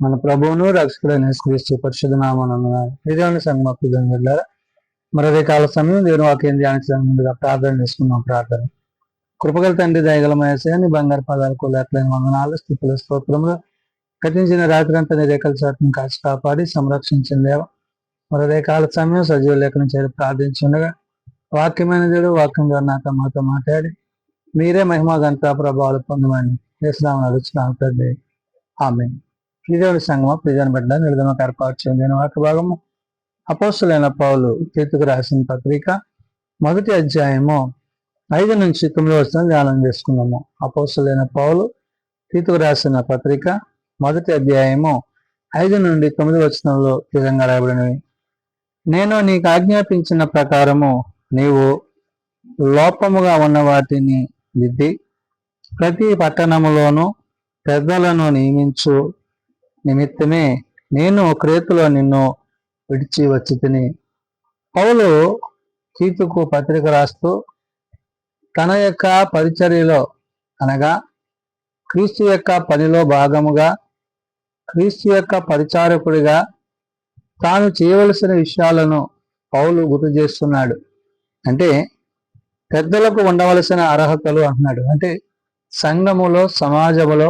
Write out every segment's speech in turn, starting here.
మన ప్రభువును రక్షకుడైన యేసుక్రీస్తు పరిశుద్ధ నామమున దేవుని సంగమం వెళ్ళారా. మరొక కాల సమయం దేవుని వాక్యం ధ్యానించడానికి ముందుగా ప్రార్థన చేసుకున్నాం. ప్రార్థన. కృపగల తండ్రి, దయగలమేసని బంగారు పదాలకు లేట్లైన వందనాలు, స్థితుల స్తోత్రములు. గతించిన రాత్రి అంతా నీ రేఖల చాటును కాచి కాపాడి సంరక్షించిందేవా. మరొక కాల సమయం సజీవ లేఖను చేరి ప్రార్థించుండగా వాక్యమైన దేవుడు వాక్యం ద్వారా నాతో మాతో మాట్లాడి మీరే మహిమ ఘనత ప్రభావాలు పొందమని యేసునామమున అడుగుచున్నాను తండ్రి. ఆమేన్. దేవుని సంగమం ప్రిజను బిడ్డ నిర్గమ ఏర్పాటు చెందిన వాక్య భాగము అపోస్తలుడైన పౌలు తీతుకు రాసిన పత్రిక 1వ అధ్యాయము 5 నుంచి 9 వచనం ధ్యానం చేసుకున్నాము. అపోస్తలుడైన పౌలు తీతుకు రాసిన పత్రిక 1వ అధ్యాయము 5 నుండి 9 వచనంలో ఈ విధంగా రాయబడినవి. నేను నీకు ఆజ్ఞాపించిన ప్రకారము నీవు లోపముగా ఉన్న వాటిని దిద్ది ప్రతి పట్టణములోను పెద్దలను నియమించు నిమిత్తమే నేను క్రేతులో నిన్ను విడిచి వచ్చి తిని. పౌలు తీతుకు పత్రిక రాస్తూ తన యొక్క పరిచర్యలో అనగా క్రీస్తు యొక్క పనిలో భాగముగా క్రీస్తు యొక్క పరిచారకుడిగా తాను చేయవలసిన విషయాలను పౌలు గుర్తు చేస్తున్నాడు. అంటే పెద్దలకు ఉండవలసిన అర్హతలు అంటున్నాడు. అంటే సంఘములో సమాజములో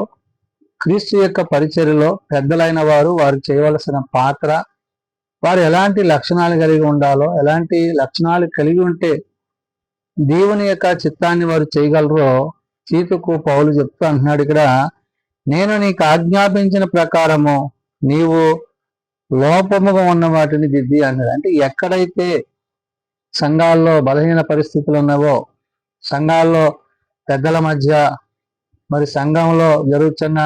క్రీస్తు యొక్క పరిచర్యలో పెద్దలైన వారు చేయవలసిన పాత్ర, వారు ఎలాంటి లక్షణాలు కలిగి ఉండాలో, ఎలాంటి లక్షణాలు కలిగి ఉంటే దేవుని యొక్క చిత్తాన్ని వారు చేయగలరో తీతుకు పౌలు చెప్తూ అంటున్నాడు. ఇక్కడ నేను నీకు ఆజ్ఞాపించిన ప్రకారము నీవు లోపముగా ఉన్న వాటిని దిద్ది అన్నాడు. అంటే ఎక్కడైతే సంఘాల్లో బలహీన పరిస్థితులు ఉన్నావో, సంఘాల్లో పెద్దల మధ్య మరి సంఘంలో జరుగుతున్న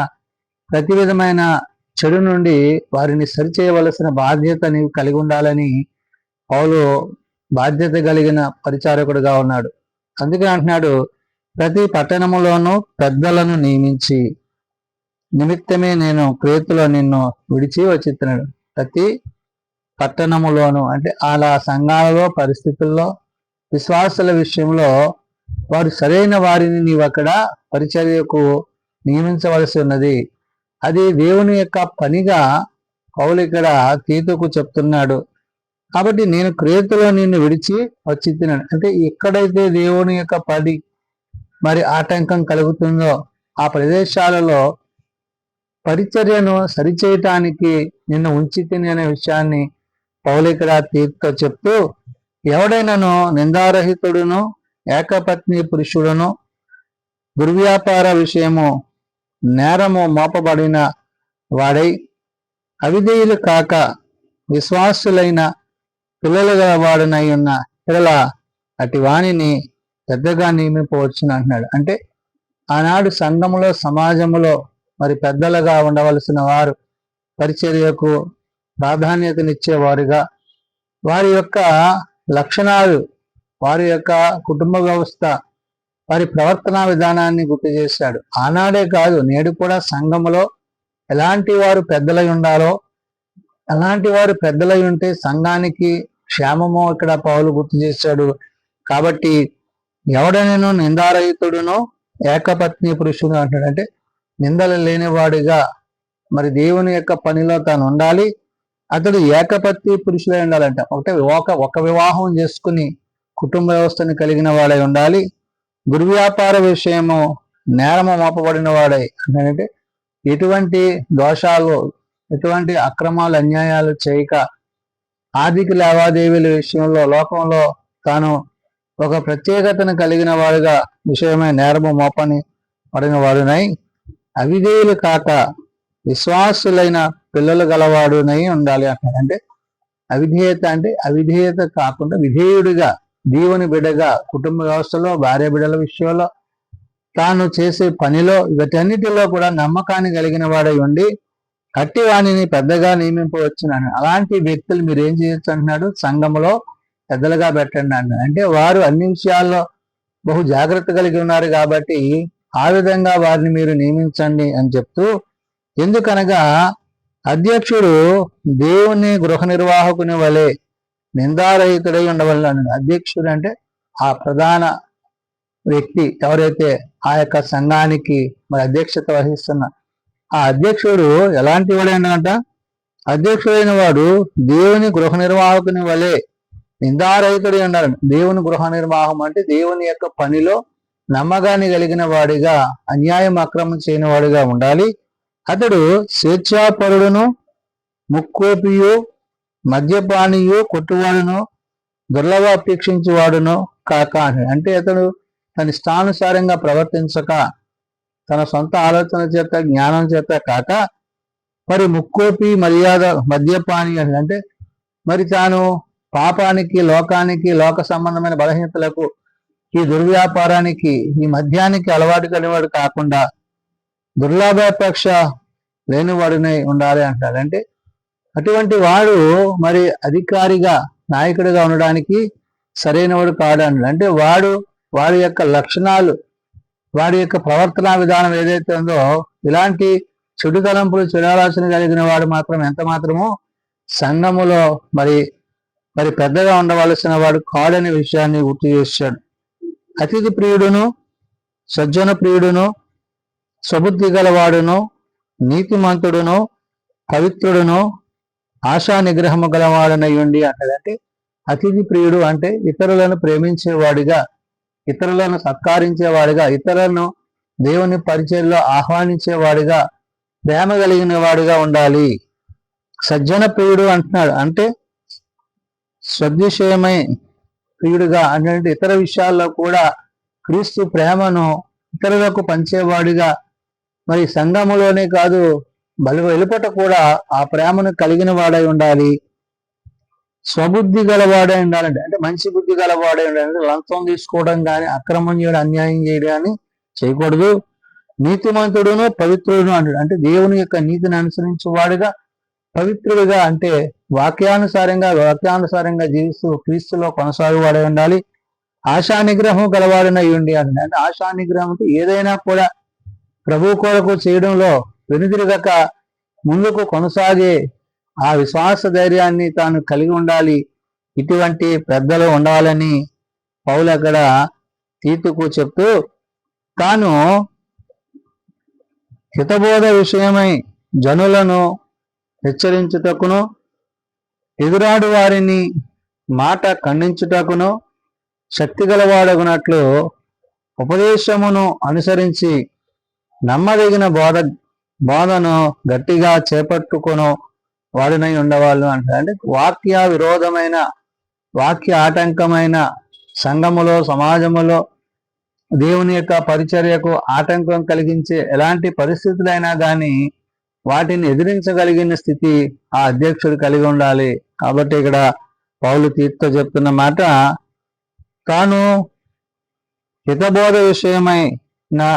ప్రతి విధమైన చెడు నుండి వారిని సరిచేయవలసిన బాధ్యత నీవు కలిగి ఉండాలని పౌలు బాధ్యత కలిగిన పరిచారకుడుగా ఉన్నాడు. అందుకే అంటున్నాడు, ప్రతి పట్టణములోనూ పెద్దలను నియమించి నిమిత్తమే నేను క్రేతులో నిన్ను విడిచి వచ్చిస్తున్నాడు. ప్రతి పట్టణములోను అంటే అలా సంఘాలలో పరిస్థితుల్లో విశ్వాసుల విషయంలో వారు సరైన వారిని నీవు అక్కడ పరిచర్యకు నియమించవలసి ఉన్నది. అది దేవుని యొక్క పనిగా పౌలు ఇక్కడ తీతుకు చెప్తున్నాడు. కాబట్టి నేను క్రేతులో నిన్ను విడిచి వచ్చి తిన్నాను. అంటే ఎక్కడైతే దేవుని యొక్క పని మరి ఆటంకం కలుగుతుందో ఆ ప్రదేశాలలో పరిచర్యను సరిచేయటానికి నిన్ను ఉంచి తిని అనే విషయాన్ని పౌలు ఇక్కడ తీతుతో చెప్తూ, ఎవడైనాను నిందారహితుడును ఏకపత్ని పురుషుడును దుర్వ్యాపార విషయము నేరము మోపబడిన వాడై అవిధేయులు కాక విశ్వాసులైన పిల్లలు గలవాడనై ఉన్న పిల్లల అటు వాణిని పెద్దగా నియమింపవచ్చును అంటున్నాడు. అంటే ఆనాడు సంఘములో సమాజములో మరి పెద్దలుగా ఉండవలసిన వారు పరిచర్యకు ప్రాధాన్యతనిచ్చేవారుగా వారి యొక్క లక్షణాలు, వారి యొక్క కుటుంబ వ్యవస్థ, వారి ప్రవర్తనా విధానాన్ని గుర్తు చేశాడు. ఆనాడే కాదు, నేడు కూడా సంఘములో ఎలాంటి వారు పెద్దలై ఉండాలో, అలాంటి వారు పెద్దలై ఉంటే సంఘానికి క్షేమము ఇక్కడ పౌలు గుర్తు చేశాడు. కాబట్టి ఎవడనైనా నిందారహితుడునో ఏకపత్ని పురుషుడు అంటాడు. అంటే నిందలు లేనివాడిగా మరి దేవుని యొక్క పనిలో తాను ఉండాలి. అతడు ఏకపత్ని పురుషుడై ఉండాలంట. ఒక వివాహం చేసుకుని కుటుంబ వ్యవస్థని కలిగిన వాడై ఉండాలి. దుర్వ్యాపార విషయము నేరము మోపబడిన వాడై అంటే ఎటువంటి దోషాలు, ఎటువంటి అక్రమాలు, అన్యాయాలు చేయక ఆర్థిక లావాదేవీల విషయంలో లోకంలో తాను ఒక ప్రత్యేకతను కలిగిన వాడుగా విషయమై నేరము మోపని పడిన వాడునై అవిధేయులు కాక విశ్వాసులైన పిల్లలు గలవాడునై ఉండాలి అంటారు. అంటే అవిధేయత అంటే అవిధేయత కాకుండా విధేయుడిగా, దేవుని బిడ్డగా, కుటుంబ వ్యవస్థలో భార్య బిడ్డల విషయంలో తాను చేసే పనిలో వీటన్నిటిలో కూడా నమ్మకాన్ని కలిగిన వాడై ఉండి కట్టి వాణిని పెద్దగా నియమింపవచ్చునని. అలాంటి వ్యక్తులు మీరు ఏం చేయొచ్చు అంటున్నాడు, సంఘములో పెద్దలుగా పెట్టండి అన్నాడు. అంటే వారు అన్ని విషయాల్లో బహు జాగ్రత్త కలిగి ఉన్నారు కాబట్టి ఆ విధంగా వారిని మీరు నియమించండి అని చెప్తూ, ఎందుకనగా అధ్యక్షుడు దేవుని గృహ నిర్వాహకుని వలె నిందారహితుడై ఉండవలన. అధ్యక్షుడు అంటే ఆ ప్రధాన వ్యక్తి ఎవరైతే ఆ యొక్క సంఘానికి మరి అధ్యక్షత వహిస్తున్న ఆ అధ్యక్షుడు ఎలాంటి వాడేంటంట? అధ్యక్షుడైన వాడు దేవుని గృహ నిర్వాహకుని వలె నిందారహితుడు అన్నారు. దేవుని గృహ నిర్వాహం అంటే దేవుని యొక్క పనిలో నమ్మకాన్ని కలిగిన వాడిగా, అన్యాయం అక్రమం చేయని వాడిగా ఉండాలి. అతడు స్వేచ్ఛాపరుడును, ముక్కోపియు, మద్యపానీయు, కొట్టువాడును, దుర్లభాపేక్షించేవాడును కాక అంటే అతడు తన ఇష్టానుసారంగా ప్రవర్తించక, తన సొంత ఆలోచన చేత జ్ఞానం చేత కాక, మరి ముక్కోపి మద్యపాని అంటే మరి తాను పాపానికి, లోకానికి, లోక సంబంధమైన బలహీనతలకు, ఈ దుర్వ్యాపారానికి, ఈ మద్యానికి అలవాటు కలిగినవాడు కాకుండా దుర్లాభాపేక్ష లేనివాడునై ఉండాలి అంటారు. అంటే అటువంటి వాడు మరి అధికారిగా, నాయకుడిగా ఉండడానికి సరైనవాడు కాడు అన్నాడు. అంటే వాడి యొక్క లక్షణాలు, వాడి యొక్క ప్రవర్తనా విధానం ఏదైతే ఉందో, ఇలాంటి చెడు తలంపులు, చెడు ఆలోచన కలిగిన వాడు మాత్రం ఎంత మాత్రమో సంఘములో మరి పెద్దగా ఉండవలసిన వాడు కాడనే విషయాన్ని గుర్తు చేశాడు. అతిథి ప్రియుడును, సజ్జన ప్రియుడును, స్వబుద్ధి గలవాడును, నీతిమంతుడును, పవిత్రుడును, ఆశా నిగ్రహము గలవాడనయ్యుండి అంటదంటే అతిథి ప్రియుడు అంటే ఇతరులను ప్రేమించేవాడిగా, ఇతరులను సత్కరించేవాడిగా, ఇతరులను దేవుని పరిచయంలో ఆహ్వానించేవాడిగా, ప్రేమ కలిగిన వాడిగా ఉండాలి. సజ్జన ప్రియుడు అంటున్నాడు అంటే సద్విషయమై ప్రియుడుగా అంటే ఇతర విషయాల్లో కూడా క్రీస్తు ప్రేమను ఇతరులకు పంచేవాడిగా, మరి సంఘములోనే కాదు వెలుపట కూడా ఆ ప్రేమను కలిగిన వాడై ఉండాలి. స్వబుద్ధి గలవాడై ఉండాలంటే అంటే మంచి బుద్ధి గలవాడై ఉండాలంటే లంచం తీసుకోవడం కానీ, అక్రమం చేయడం, అన్యాయం చేయడం కానీ చేయకూడదు. నీతిమంతుడును, పవిత్రుడును అంటాడు అంటే దేవుని యొక్క నీతిని అనుసరించేవాడుగా, పవిత్రుడిగా అంటే వాక్యానుసారంగా జీవిస్తూ క్రీస్తులో కొనసాగువాడై ఉండాలి. ఆశా నిగ్రహం గలవాడనై ఉండి అంటే ఆశా నిగ్రహం అంటే ఏదైనా కూడా ప్రభు కొరకు చేయడంలో వెనుదిరగక ముందుకు కొనసాగే ఆ విశ్వాస ధైర్యాన్ని తాను కలిగి ఉండాలి. ఇటువంటి పెద్దలు ఉండాలని పౌలు అక్కడ తీతుకు చెప్తూ, తాను హితబోధ విషయమై జనులను హెచ్చరించుటకును, ఎదురాడు వారిని మాట ఖండించుటకును శక్తిగలవాడగునట్లు ఉపదేశమును అనుసరించి నమ్మదగిన బోధను గట్టిగా చేపట్టుకును వాడినై ఉండవాళ్ళు అంటారు. అంటే వాక్య విరోధమైన, వాక్య ఆటంకమైన సంఘములో, సమాజములో దేవుని యొక్క పరిచర్యకు ఆటంకం కలిగించే ఎలాంటి పరిస్థితులైనా కానీ వాటిని ఎదిరించగలిగిన స్థితి ఆ అధ్యక్షుడు కలిగి ఉండాలి. కాబట్టి ఇక్కడ పౌలు తీర్తో చెప్తున్న మాట, తాను హితబోధ విషయమై నా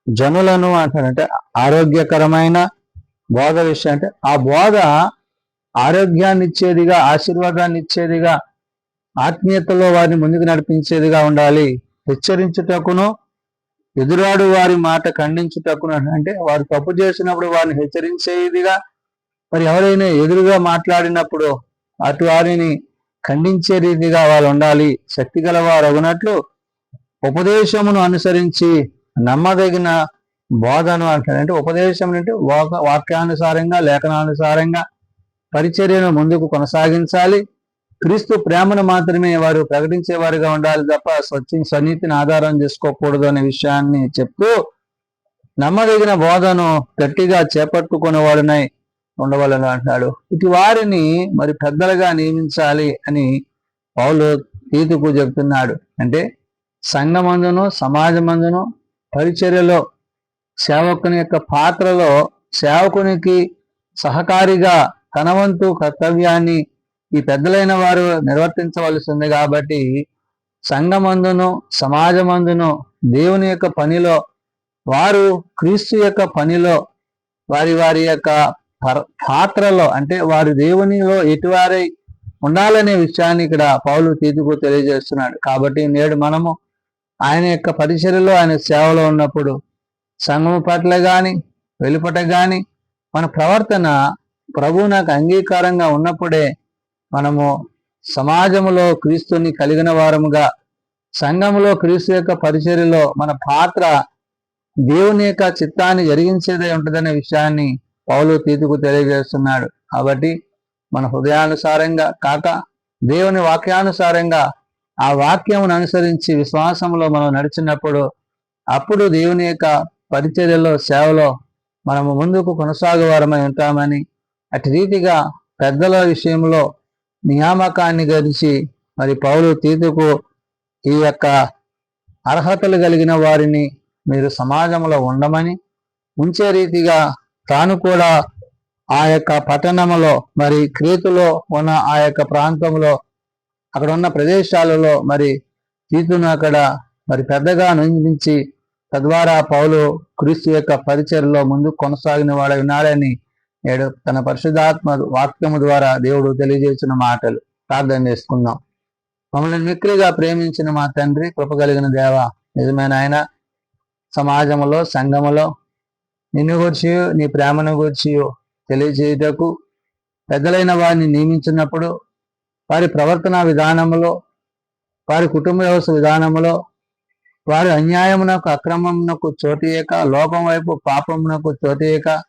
జనులను అంటాడంటే ఆరోగ్యకరమైన బోధ విషయం అంటే ఆ బోధ ఆరోగ్యాన్ని ఇచ్చేదిగా, ఆశీర్వాదాన్ని ఇచ్చేదిగా, ఆత్మీయతలో వారిని ముందుకు నడిపించేదిగా ఉండాలి. హెచ్చరించుటకును, ఎదురాడు వారి మాట ఖండించుటకును అంటే వారు తప్పు చేసినప్పుడు వారిని హెచ్చరించేదిగా, మరి ఎవరైనా ఎదురుగా మాట్లాడినప్పుడు అటు వారిని ఖండించే రీతిగా వాళ్ళు ఉండాలి. శక్తి గల వారు అగునట్లు ఉపదేశమును అనుసరించి నమ్మదగిన బోధను అంటారు. అంటే ఉపదేశం అంటే వాక్యానుసారంగా, లేఖనానుసారంగా పరిచర్యను ముందుకు కొనసాగించాలి. క్రీస్తు ప్రేమను మాత్రమే వారు ప్రకటించేవారుగా ఉండాలి తప్ప స్వనీతిని ఆధారం చేసుకోకూడదు అనే విషయాన్ని చెప్తూ, నమ్మదగిన బోధను గట్టిగా చేపట్టుకునేవాడునై ఉండవాలని అంటున్నాడు. ఇటు వారిని మరి పెద్దలుగా నియమించాలి అని పౌలు తీతుకు చెప్తున్నాడు. అంటే సంఘమందును, సమాజమందును, పరిచర్యలో సేవకుని యొక్క పాత్రలో సేవకునికి సహకారిగా తన వంతు కర్తవ్యాన్ని ఈ పెద్దలైన వారు నిర్వర్తించవలసింది. కాబట్టి సంఘమందును, సమాజమందును దేవుని యొక్క పనిలో వారు క్రీస్తు యొక్క పనిలో వారి యొక్క పాత్రలో అంటే వారి దేవునిలో ఎటువారై ఉండాలనే విషయాన్ని ఇక్కడ పౌలు తీతుకు తెలియజేస్తున్నాడు. కాబట్టి నేడు మనము ఆయన యొక్క పరిచర్యలో, ఆయన సేవలో ఉన్నప్పుడు సంఘము పట్ల కానీ, వెలుపట కానీ మన ప్రవర్తన ప్రభు నాకు అంగీకారంగా ఉన్నప్పుడే మనము సమాజంలో క్రీస్తుని కలిగిన వారముగా, సంఘములో క్రీస్తు యొక్క పరిచర్యలో మన పాత్ర దేవుని యొక్క చిత్తాన్ని జరిగించేదే ఉంటుందనే విషయాన్ని పౌలు తీతుకు తెలియజేస్తున్నాడు. కాబట్టి మన హృదయానుసారంగా కాక దేవుని వాక్యానుసారంగా ఆ వాక్యమును అనుసరించి విశ్వాసంలో మనం నడిచినప్పుడు అప్పుడు దేవుని యొక్క పరిచర్యలో సేవలో మనము ముందుకు కొనసాగువారమై ఉంటామని, అటు రీతిగా పెద్దల విషయంలో నియామకాన్ని గడిచి మరి పౌలు తీతుకు ఈ యొక్క అర్హతలు కలిగిన వారిని మీరు సమాజంలో ఉండమని, ఉంచే రీతిగా తాను కూడా ఆ యొక్క పట్టణంలో మరి క్రీతులో ఉన్న ఆ యొక్క ప్రాంతంలో అక్కడ ఉన్న ప్రదేశాలలో మరి తీతును అక్కడ మరి పెద్దగా నియమించి తద్వారా పౌలు క్రీస్తు యొక్క పరిచర్లో ముందుకు కొనసాగిన వాడు వినాలని నేడు తన పరిశుద్ధాత్మ వాక్యము ద్వారా దేవుడు తెలియజేసిన మాటలు. ప్రార్థన చేసుకుందాం. మమ్మల్ని మిక్కిలిగా ప్రేమించిన మా తండ్రి, కృప కలిగిన దేవ, నిజమైన ఆయన సమాజంలో సంఘములో నిన్ను గూర్చి నీ ప్రేమను గూర్చి తెలియజేయుటకు పెద్దలైన వారిని నియమించినప్పుడు వారి ప్రవర్తన విధానములో, వారి కుటుంబ వ్యవస్థ విధానములో వారి అన్యాయమునకు అక్రమమునకు చోటియక, లోపం వైపు పాపమునకు చోటియక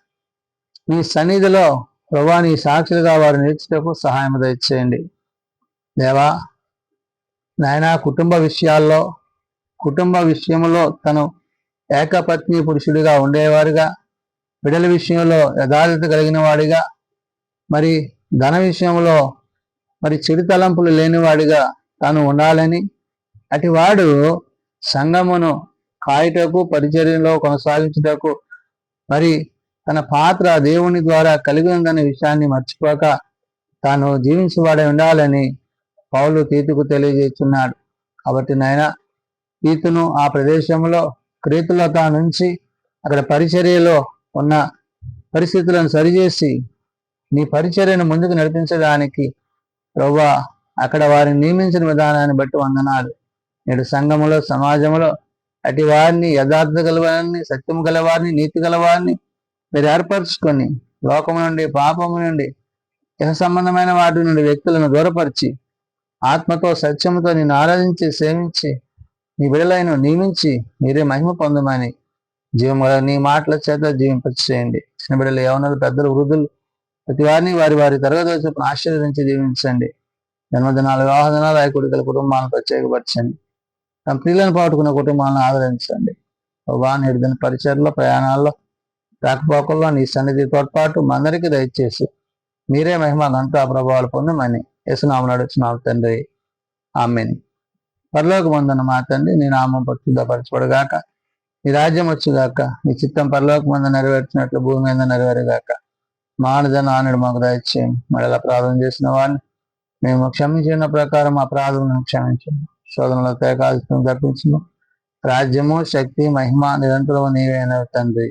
నీ సన్నిధిలో ప్రభా నీ సాక్షులుగా వారు నిలిచేటకు సహాయం దయచేయండి. దేవా నాయన కుటుంబ విషయంలో తను ఏకపత్ని పురుషుడిగా ఉండేవారుగా, బిడ్డల విషయంలో యథార్థత కలిగిన వాడిగా, మరి ధన విషయంలో మరి చెడు తలంపులు లేనివాడిగా తాను ఉండాలని, అటివాడు సంఘమును కాయుటకు పరిచర్యలో కొనసాగించుటకు మరి తన పాత్ర దేవుని ద్వారా కలిగి ఉందనే విషయాన్ని మర్చిపోక తాను జీవించేవాడే ఉండాలని పౌలు తీతుకు తెలియజేస్తున్నాడు. కాబట్టి నాయన తీతును ఆ ప్రదేశంలో క్రీతులో తానుంచి అక్కడ పరిచర్యలో ఉన్న పరిస్థితులను సరిచేసి నీ పరిచర్యను ముందుకు నడిపించడానికి ప్రభువా అక్కడ వారిని నియమించిన విధానాన్ని బట్టి వందనాలు. నేడు సంఘములో సమాజంలో అటు వారిని యథార్థత గలవారిని, సత్యము గలవారిని, నీతి గలవారిని మీరు ఏర్పరచుకొని లోకము నుండి పాపము నుండి ఇహ సంబంధమైన వాటి నుండి వ్యక్తులను దూరపరిచి ఆత్మతో సత్యముతో నేను ఆరాధించి సేవించి నీ బిడ్డలను నియమించి మీరే మహిమ పొందమని జీవము నీ మాటల చేత జీవింపచేయండి. చిన్న బిడ్డలు, యవనులు, పెద్దలు, వృద్ధులు ప్రతి వారిని వారి వారి తరగతి చొప్పున ఆశీర్వదించి జీవించండి. జన్మదినాలు, వివాహ దినాలు, కుడికల కుటుంబాలను ప్రత్యేకపరచండి. తమ ప్రియులను పాటుకున్న కుటుంబాలను ఆదరించండి. నేడు దీని పరిచయలో, ప్రయాణాల్లో, రాకపోకల్లో నీ సన్నిధి తోడ్పాటు అందరికీ దయచేసి మీరే మహిమ అంతా ప్రభావాలు పొందమని యేసునామమున అడుగుచున్నాము తండ్రి, ఆమేన్. పరలోకమందున్న మా తండ్రి, నీ నామం పరిశుద్ధపరచబడుగాక, నీ రాజ్యం వచ్చుగాక, నీ చిత్తం పరలోకమందు నెరవేర్చినట్లు భూమి మీద నెరవేరుగాక. మానదను ఆనడు మాకు దయచేయం. మళ్ళీ ప్రార్థన చేసిన వారిని మేము క్షమించిన ప్రకారం ఆ ప్రార్థనను క్షమించము. శోధనలో తేకాల్సిన తప్పించము. రాజ్యము, శక్తి, మహిమ నిరంతరం నీవైన తండ్రి,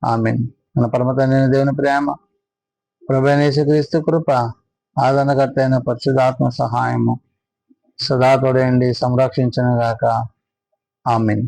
ఆమేన్. మన పరమ తండ్రి దేవుని ప్రేమ, ప్రభువైన యేసుక్రీస్తు కృప, ఆదరణకర్త అయిన పరిశుద్ధాత్మ సహాయము సదా తోడేండి సంరక్షించును గాక. ఆమేన్.